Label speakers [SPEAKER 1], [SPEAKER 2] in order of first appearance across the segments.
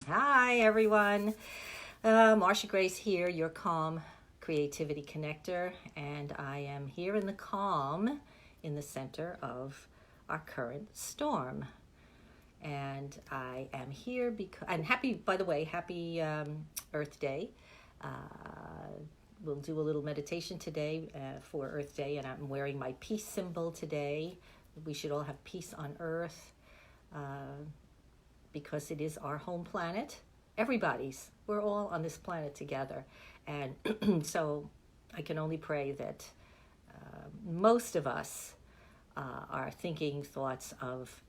[SPEAKER 1] Hi, everyone. Marsha Grace here, your calm creativity connector, and I am here in the calm in the center of our current storm. And I am here because, and by the way, happy Earth Day. Uh, we'll do a little meditation today for Earth Day, and I'm wearing my peace symbol today. We should all have peace on Earth. Because it is our home planet. We're all on this planet together. And so I can only pray that most of us are thinking thoughts of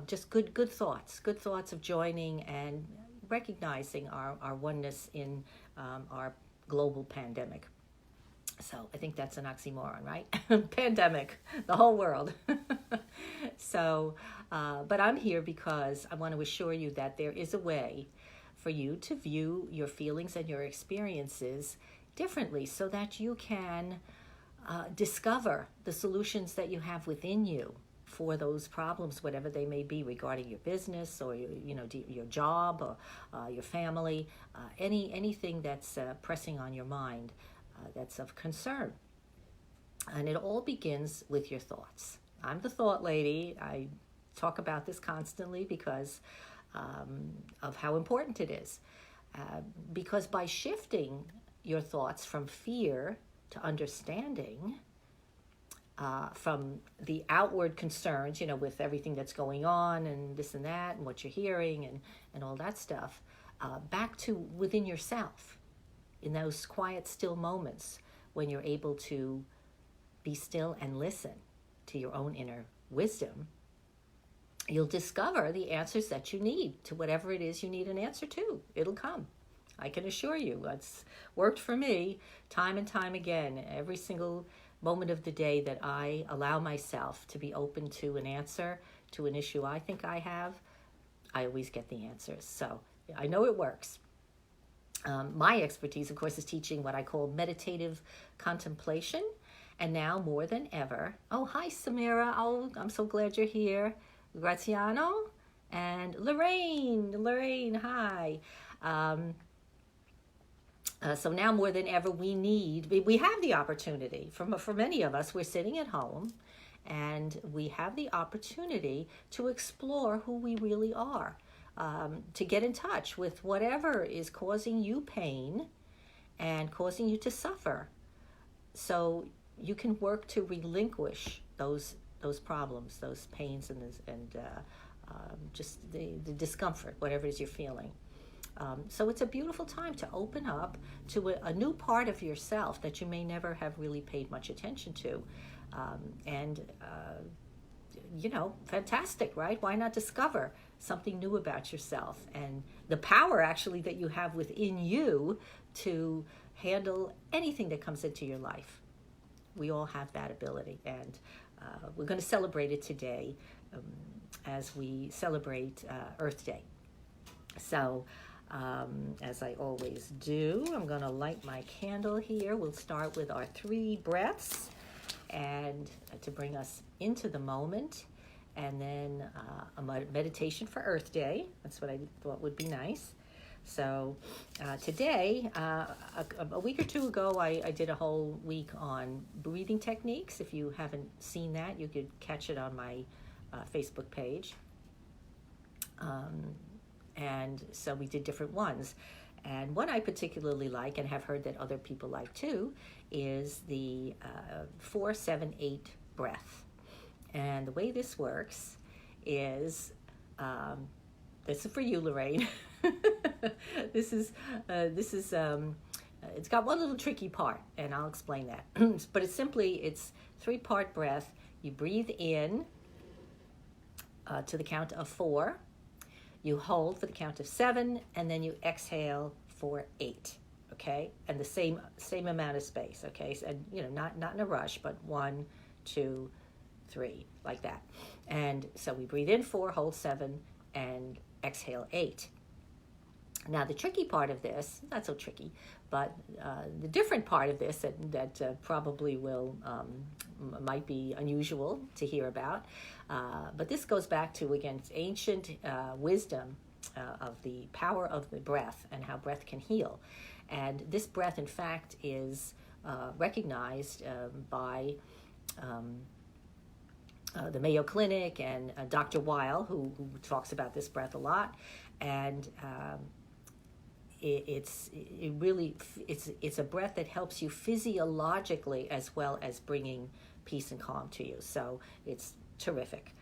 [SPEAKER 1] just good thoughts of joining and recognizing our oneness in our global pandemic. So I think that's an oxymoron, right? Pandemic, the whole world. But I'm here because I want to assure you that there is a way for you to view your feelings and your experiences differently so that you can discover the solutions that you have within you for those problems, whatever they may be, regarding your business or your job or your family, anything that's pressing on your mind that's of concern. And it all begins with your thoughts. I'm the thought lady. I talk about this constantly because of how important it is. Because by shifting your thoughts from fear to understanding, from the outward concerns, with everything that's going on and this and that and what you're hearing and all that stuff, back to within yourself in those quiet, still moments when you're able to be still and listen to your own inner wisdom, you'll discover the answers that you need to whatever it is you need an answer to. It'll come. I can assure you. It's worked for me time and time again. Every single moment of the day that I allow myself to be open to an answer to an issue I think I have, I always get the answers. So I know it works. My expertise, of course, is teaching what I call meditative contemplation. And now more than ever, oh, hi, Samira. Oh, I'm so glad you're here. Graziano and Lorraine, hi. So now more than ever, we have the opportunity. For many of us, we're sitting at home and we have the opportunity to explore who we really are, to get in touch with whatever is causing you pain and causing you to suffer. So you can work to relinquish those problems, those pains, and just the discomfort, whatever it is you're feeling. So it's a beautiful time to open up to a new part of yourself that you may never have really paid much attention to. Fantastic, right? Why not discover something new about yourself and the power actually that you have within you to handle anything that comes into your life. We all have that ability, and we're going to celebrate it today as we celebrate Earth Day. So, as I always do, I'm going to light my candle here. We'll start with our 3 breaths and to bring us into the moment, and then a meditation for Earth Day. That's what I thought would be nice. So today, a week or two ago, I did a whole week on breathing techniques. If you haven't seen that, you could catch it on my Facebook page. And so we did different ones. And one I particularly like and have heard that other people like too is the 4-7-8 breath. And the way this works is, this is for you, Lorraine. This is it's got one little tricky part, and I'll explain that. But it's 3-part breath. You breathe in to the count of 4. You hold for the count of 7, and then you exhale for 8. Okay, and the same amount of space. Okay, so, and not in a rush, but 1, 2, 3, like that. And so we breathe in 4, hold 7, and exhale 8. Now, the tricky part of this, not so tricky, but the different part of this that probably might be unusual to hear about, but this goes back to, again, ancient wisdom of the power of the breath and how breath can heal. And this breath, in fact, is recognized by the Mayo Clinic and Dr. Weil, who talks about this breath a lot. And it's a breath that helps you physiologically as well as bringing peace and calm to you. So it's terrific,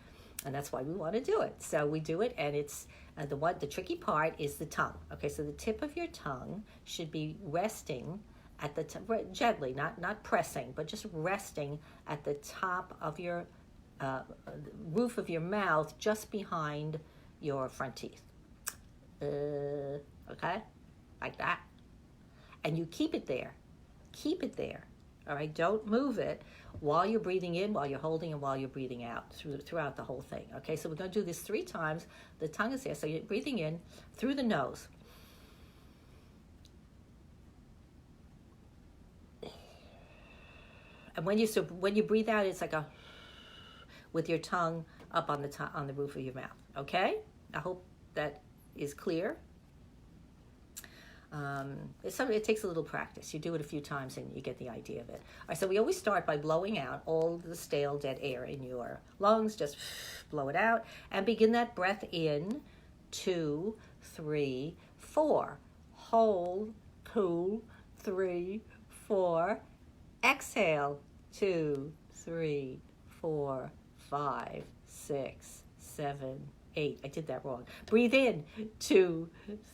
[SPEAKER 1] and that's why we want to do it. So we do it, and it's the tricky part is the tongue. Okay, so the tip of your tongue should be resting at the gently, not pressing, but just resting at the top of your roof of your mouth, just behind your front teeth. Okay. Like that. And you keep it there. Keep it there. All right? Don't move it while you're breathing in, while you're holding, and while you're breathing out throughout the whole thing. Okay? So we're going to do this 3 times. The tongue is there. So you're breathing in through the nose. And when you breathe out, it's like a with your tongue up on the roof of your mouth. Okay? I hope that is clear. It takes a little practice. You do it a few times and you get the idea of it. All right, so we always start by blowing out all the stale, dead air in your lungs. Just blow it out and begin that breath in. 2, 3, 4. Hold. 2, 3, 4. Exhale. 2, 3, 4, 5, 6, 7, 8. I did that wrong. Breathe in. 2,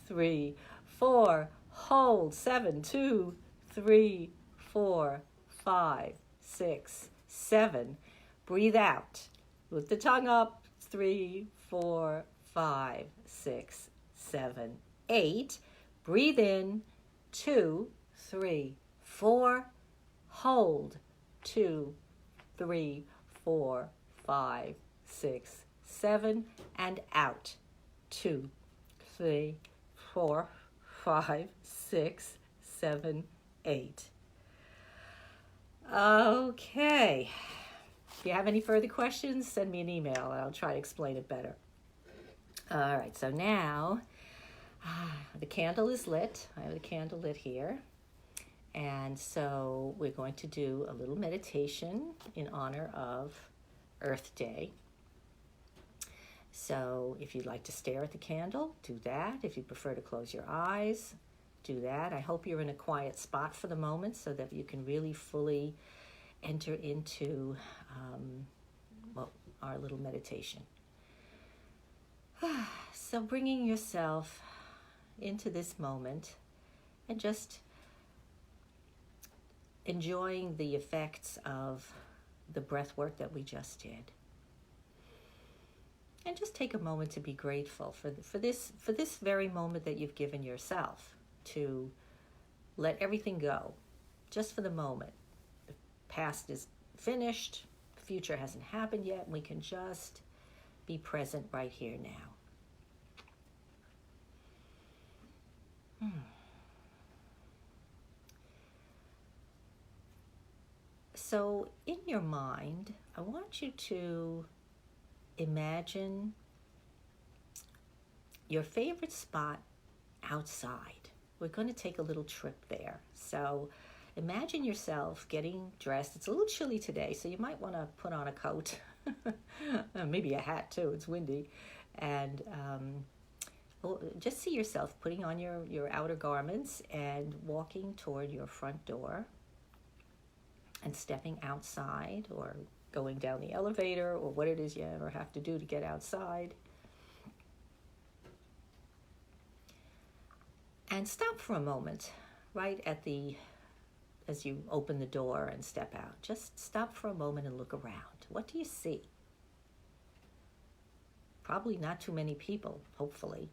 [SPEAKER 1] 3, 4. Hold. 7, 2, 3, 4, 5, 6, 7. Breathe out. Lift the tongue up. 3, 4, 5, 6, 7, 8. Breathe in. 2, 3, 4. Hold. 2, 3, 4, 5, 6, 7. And out. 2, 3, 4, 5, 6, 7, 8. Okay. If you have any further questions, send me an email and I'll try to explain it better. All right, so now the candle is lit. I have the candle lit here. And so we're going to do a little meditation in honor of Earth Day. So if you'd like to stare at the candle, do that. If you prefer to close your eyes, do that. I hope you're in a quiet spot for the moment so that you can really fully enter into our little meditation. So bringing yourself into this moment and just enjoying the effects of the breath work that we just did. And just take a moment to be grateful for this very moment that you've given yourself to let everything go, just for the moment. The past is finished, the future hasn't happened yet, and we can just be present right here now. So in your mind, I want you to imagine your favorite spot outside. We're going to take a little trip there. So imagine yourself getting dressed. It's a little chilly today, so you might want to put on a coat, maybe a hat too. It's windy. And just see yourself putting on your outer garments and walking toward your front door and stepping outside or going down the elevator or what it is you ever have to do to get outside. And stop for a moment right as you open the door and step out. Just stop for a moment and look around. What do you see? Probably not too many people, hopefully.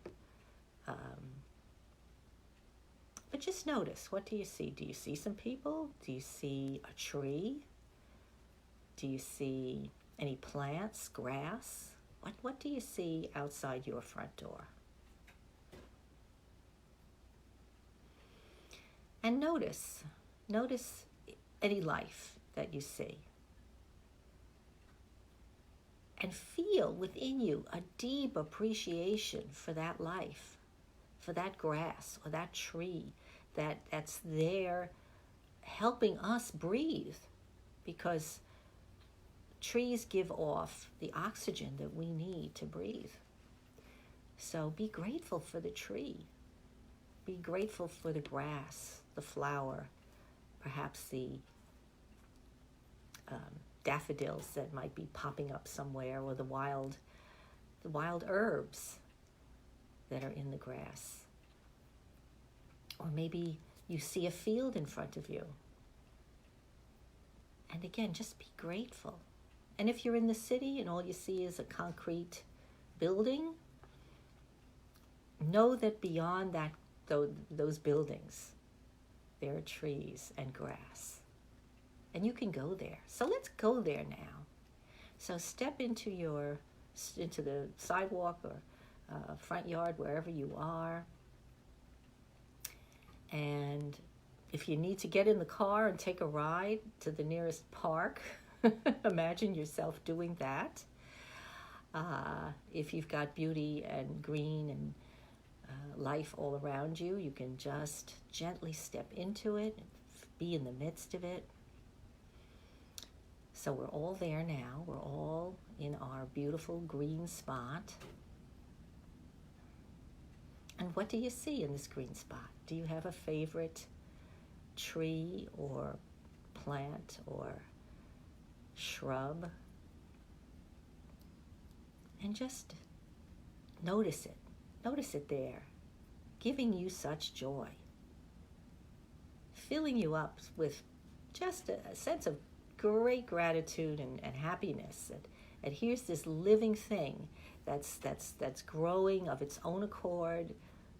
[SPEAKER 1] But just notice, what do you see? Do you see some people? Do you see a tree? Do you see any plants, grass? What do you see outside your front door? And notice any life that you see. And feel within you a deep appreciation for that life, for that grass or that tree that's there helping us breathe, because trees give off the oxygen that we need to breathe. So be grateful for the tree. Be grateful for the grass, the flower, perhaps the daffodils that might be popping up somewhere, or the wild herbs that are in the grass. Or maybe you see a field in front of you. And again, just be grateful. And if you're in the city and all you see is a concrete building, know that beyond that, those buildings, there are trees and grass. And you can go there. So let's go there now. So step into the sidewalk or front yard, wherever you are. And if you need to get in the car and take a ride to the nearest park, imagine yourself doing that. If you've got beauty and green and life all around you, you can just gently step into it, be in the midst of it. So we're all there now. We're all in our beautiful green spot. And what do you see in this green spot? Do you have a favorite tree or plant or shrub? And just notice it. Notice it there, giving you such joy, filling you up with just a sense of great gratitude and happiness. And here's this living thing that's growing of its own accord.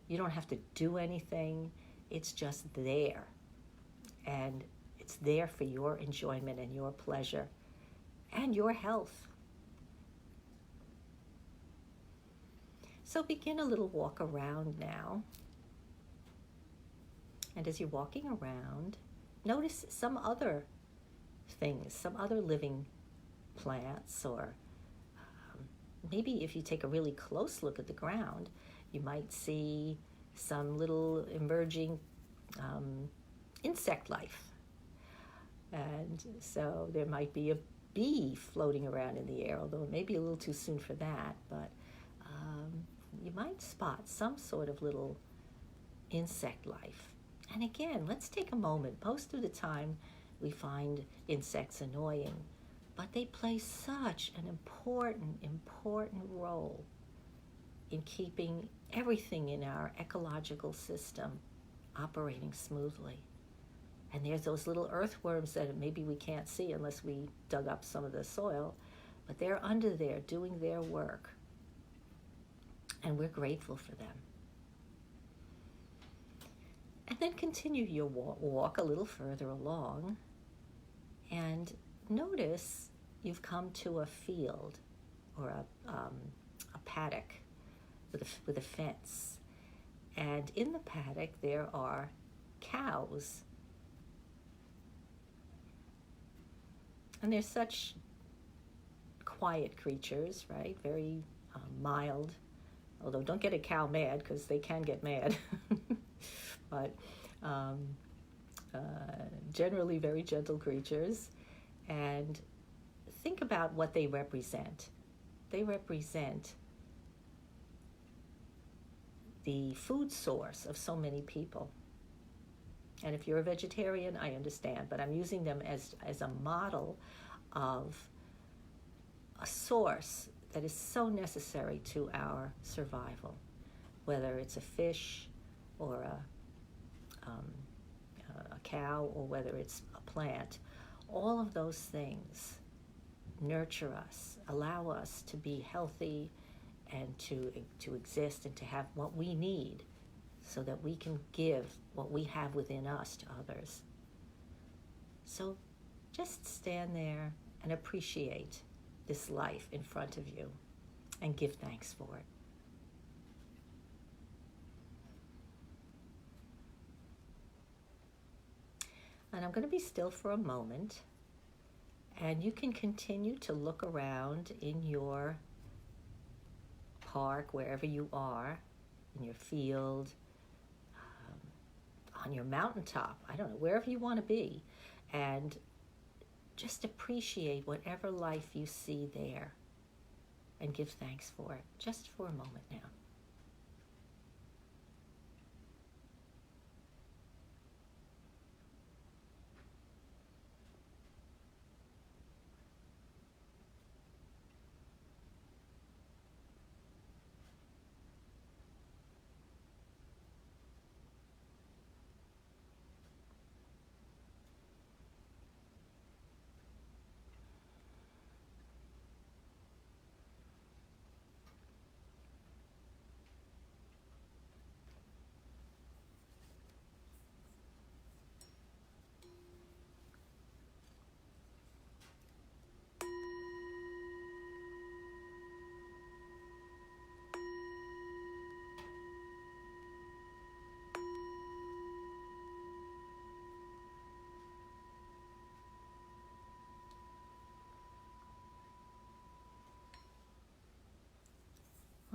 [SPEAKER 1] You don't have to do anything. It's just there. And it's there for your enjoyment and your pleasure and your health. So begin a little walk around now. And as you're walking around, notice some other things, some other living plants, or maybe if you take a really close look at the ground, you might see some little emerging insect life. And so there might be a bee floating around in the air, although it may be a little too soon for that, but you might spot some sort of little insect life. And again, let's take a moment. Most of the time we find insects annoying, but they play such an important role in keeping everything in our ecological system operating smoothly. And there's those little earthworms that maybe we can't see unless we dug up some of the soil, but they're under there doing their work. And we're grateful for them. And then continue your walk a little further along, and notice you've come to a field or a paddock with a fence. And in the paddock there are cows. And they're such quiet creatures, right? Very mild. Although don't get a cow mad, because they can get mad. But generally very gentle creatures. And think about what they represent. They represent the food source of so many people. And if you're a vegetarian, I understand, but I'm using them as a model of a source that is so necessary to our survival, whether it's a fish or a cow, or whether it's a plant. All of those things nurture us, allow us to be healthy and to exist and to have what we need so that we can give what we have within us to others. So just stand there and appreciate this life in front of you and give thanks for it. I'm going to be still for a moment. And you can continue to look around in your park, wherever you are, in your field, on your mountaintop, I don't know, wherever you want to be. And just appreciate whatever life you see there and give thanks for it, just for a moment now.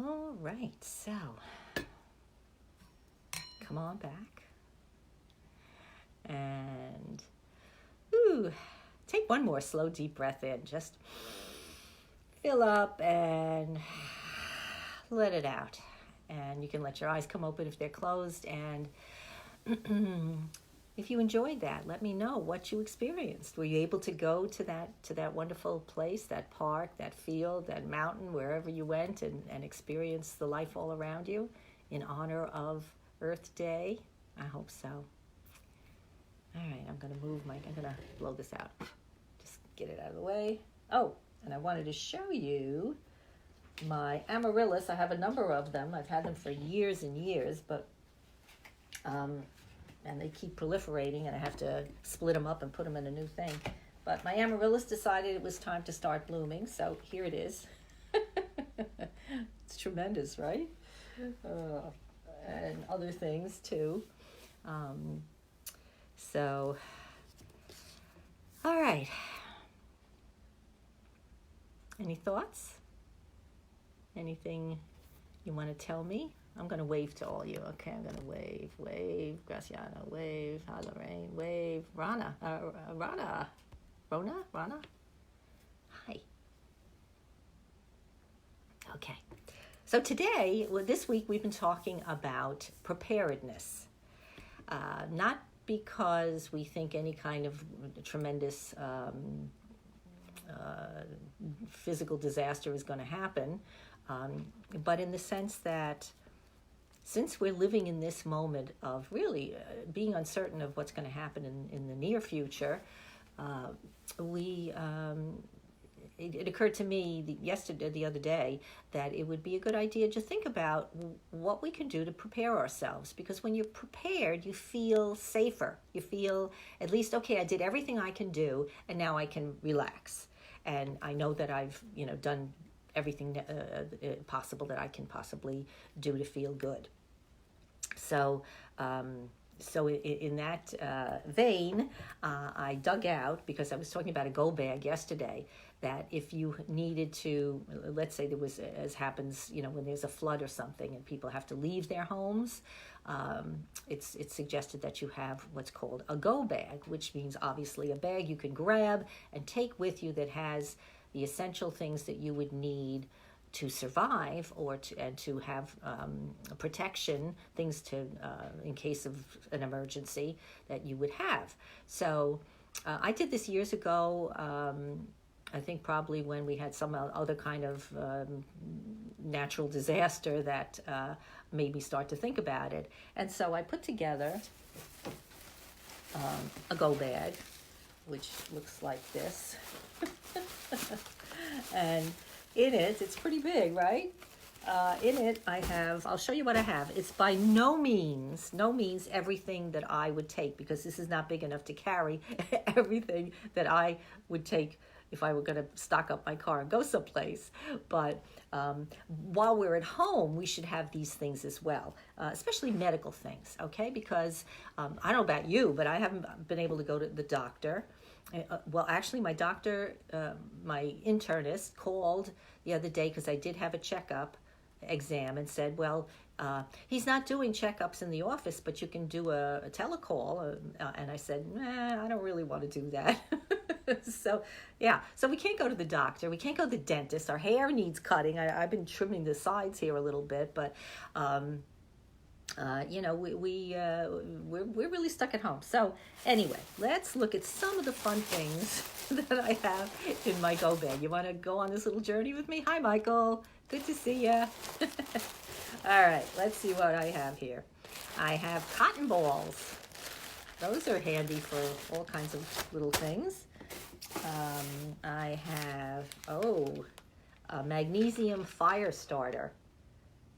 [SPEAKER 1] All right, so come on back and take one more slow, deep breath in. Just fill up and let it out. And you can let your eyes come open if they're closed. And if you enjoyed that, let me know what you experienced. Were you able to go to that wonderful place, that park, that field, that mountain, wherever you went, and experience the life all around you in honor of Earth Day? I hope so. All right, I'm going to blow this out. Just get it out of the way. Oh, and I wanted to show you my amaryllis. I have a number of them. I've had them for years and years, but and they keep proliferating, and I have to split them up and put them in a new thing. But my amaryllis decided it was time to start blooming, so here it is. It's tremendous, right? And other things too. So, all right. Any thoughts? Anything you want to tell me? I'm going to wave to all you. Okay, I'm going to wave. Graciana, wave. Hi, Lorraine, wave. Rana. Rana. Hi. Okay. So today, this week, we've been talking about preparedness. Not because we think any kind of tremendous physical disaster is going to happen, but in the sense that since we're living in this moment of really being uncertain of what's going to happen in the near future, it occurred to me the other day that it would be a good idea to think about what we can do to prepare ourselves. Because when you're prepared, you feel safer. You feel at least, okay, I did everything I can do, and now I can relax. And I know that I've done everything possible that I can possibly do to feel good. So in that vein, I dug out, because I was talking about a go bag yesterday, that if you needed to, let's say there was, as happens, when there's a flood or something and people have to leave their homes, it's suggested that you have what's called a go bag, which means obviously a bag you can grab and take with you that has the essential things that you would need to survive and to have protection, things to in case of an emergency that you would have. So I did this years ago. I think probably when we had some other kind of natural disaster that made me start to think about it. And so I put together a go bag, which looks like this. And in it, it's pretty big, right? In it, I'll show you what I have. It's by no means everything that I would take, because this is not big enough to carry everything that I would take if I were going to stock up my car and go someplace. But while we're at home, we should have these things as well, especially medical things, okay? Because I don't know about you, but I haven't been able to go to the doctor. Well, actually, my doctor, my internist, called the other day because I did have a checkup exam and said, well, he's not doing checkups in the office, but you can do a telecall. And I said, nah, I don't really want to do that. So, yeah. So we can't go to the doctor. We can't go to the dentist. Our hair needs cutting. I've been trimming the sides here a little bit, but, you know, we're really stuck at home. So anyway, let's look at some of the fun things that I have in my go bag. You want to go on this little journey with me? Hi, Michael. Good to see ya. All right, let's see what I have here. I have cotton balls. Those are handy for all kinds of little things. I have, a magnesium fire starter.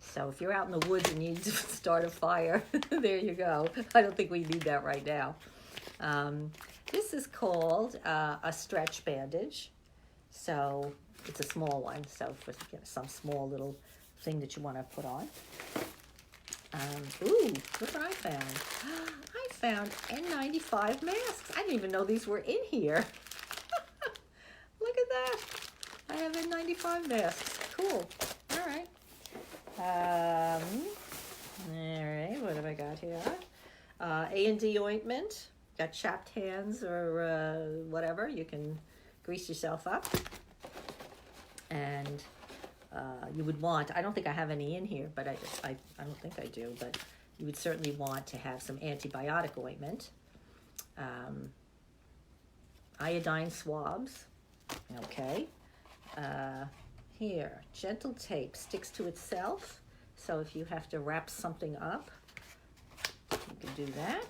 [SPEAKER 1] So if you're out in the woods and you need to start a fire, there you go. I don't think we need that right now. This is called a stretch bandage. So it's a small one. So for some small little thing that you want to put on. Ooh, look what I found. I found N95 masks. I didn't even know these were in here. Look at that. I have N95 masks. Cool. All right. All right, what have I got here? A&D ointment. Got chapped hands or whatever. You can grease yourself up. And you would want, I don't think I have any in here, but I don't think I do, but you would certainly want to have some antibiotic ointment. Iodine swabs. Okay. Here, gentle tape sticks to itself. So if you have to wrap something up, you can do that.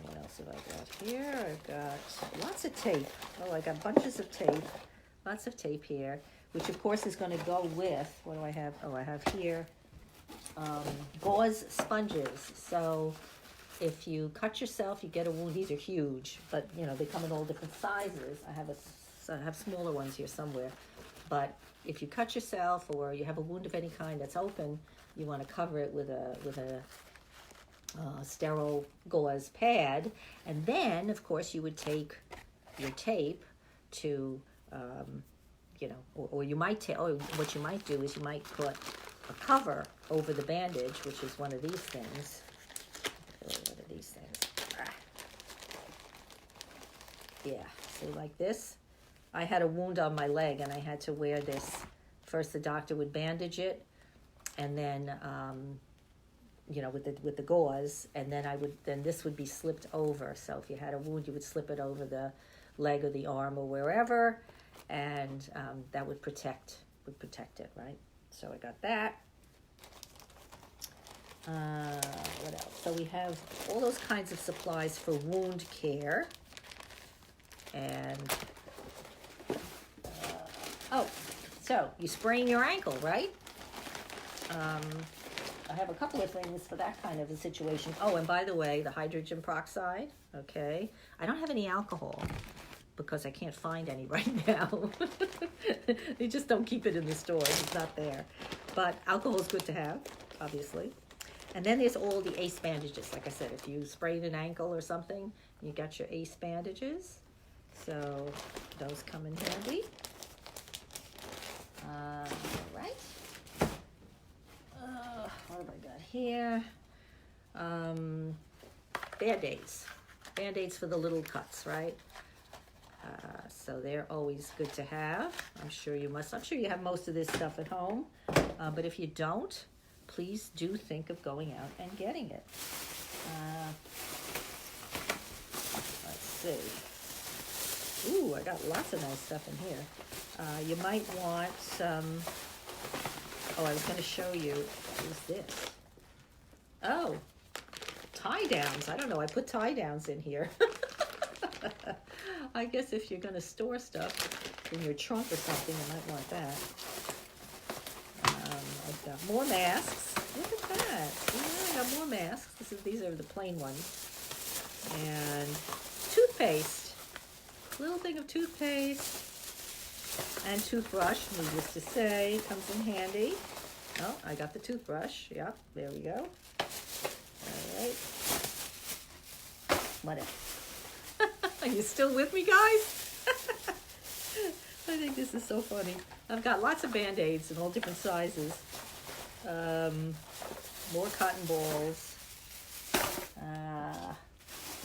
[SPEAKER 1] What else have I got here? I've got lots of tape. Oh, I got bunches of tape. Lots of tape here, which of course is going to go with, what do I have? Oh, I have here gauze sponges. So if you cut yourself, you get a wound. These are huge, but you know, they come in all different sizes. I have smaller ones here somewhere. But if you cut yourself or you have a wound of any kind that's open, you want to cover it with a sterile gauze pad. And then, of course, you would take your tape to, you know, or you might what you might do is you might put a cover over the bandage, which is one of these things. What are these things? Yeah, see, like this. I had a wound on my leg and I had to wear this. First, the doctor would bandage it, and then, you know, with the gauze, and then this would be slipped over. So if you had a wound, you would slip it over the leg or the arm or wherever, and that would protect it, right? So I got that. What else? So we have all those kinds of supplies for wound care, and so you sprain your ankle, right? I have a couple of things for that kind of a situation. Oh, and by the way, the hydrogen peroxide, okay. I don't have any alcohol because I can't find any right now. They just don't keep it in the stores. It's not there. But alcohol is good to have, obviously. And then there's all the ACE bandages. Like I said, if you sprained an ankle or something, you got your ACE bandages. So those come in handy. Right. What have I got here? Band-Aids. Band-Aids for the little cuts, right? So they're always good to have. I'm sure you have most of this stuff at home. But if you don't, please do think of going out and getting it. Let's see. Ooh, I got lots of nice stuff in here. You might want some, I was going to show you, what is this? Oh, tie downs. I don't know, I put tie downs in here. I guess if you're going to store stuff in your trunk or something, you might want that. I've got more masks. Look at that. Yeah, I got more masks. These are the plain ones. And toothpaste. little thing of toothpaste and toothbrush, needless to say, comes in handy. Oh, I got the toothbrush. Yeah, there we go. All right. What else? Are you still with me, guys? I think this is so funny. I've got lots of Band-Aids in all different sizes. More cotton balls.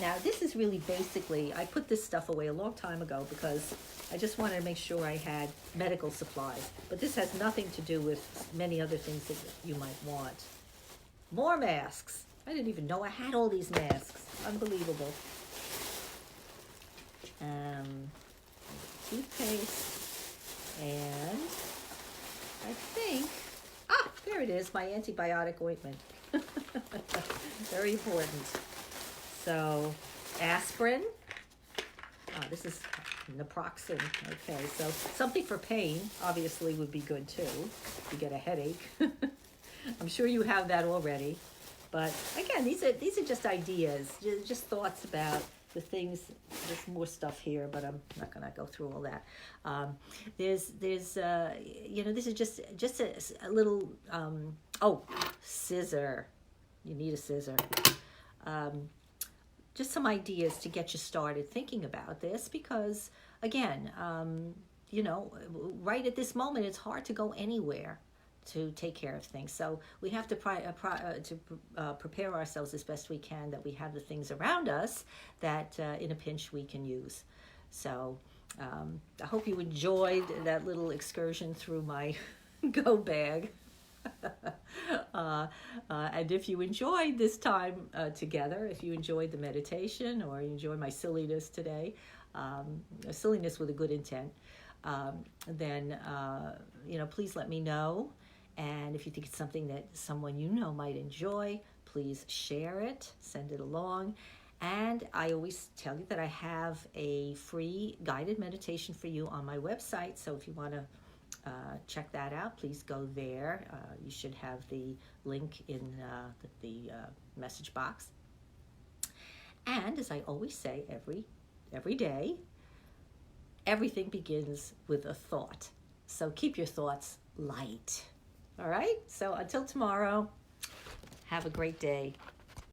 [SPEAKER 1] Now, this is really basically, I put this stuff away a long time ago because I just wanted to make sure I had medical supplies. But this has nothing to do with many other things that you might want. More masks. I didn't even know I had all these masks. Unbelievable. Toothpaste. And I think, there it is, my antibiotic ointment. Very important. So, aspirin. This is naproxen. Okay, so something for pain obviously would be good too. If you get a headache. I'm sure you have that already. But again, these are just ideas, just thoughts about the things. There's more stuff here, but I'm not going to go through all that. There's this is just a little. Scissor. You need a scissor. Just some ideas to get you started thinking about this, because again, right at this moment, it's hard to go anywhere to take care of things. So we have to prepare ourselves as best we can, that we have the things around us that in a pinch we can use. So I hope you enjoyed that little excursion through my go bag. And if you enjoyed this time together, if you enjoyed the meditation or you enjoyed my silliness today, silliness with a good intent, then please let me know. And if you think it's something that someone you know might enjoy, please share it, send it along. And I always tell you that I have a free guided meditation for you on my website. So if you want to check that out, please go there. You should have the link in the message box. And as I always say, every day, everything begins with a thought. So keep your thoughts light. All right? So until tomorrow, have a great day.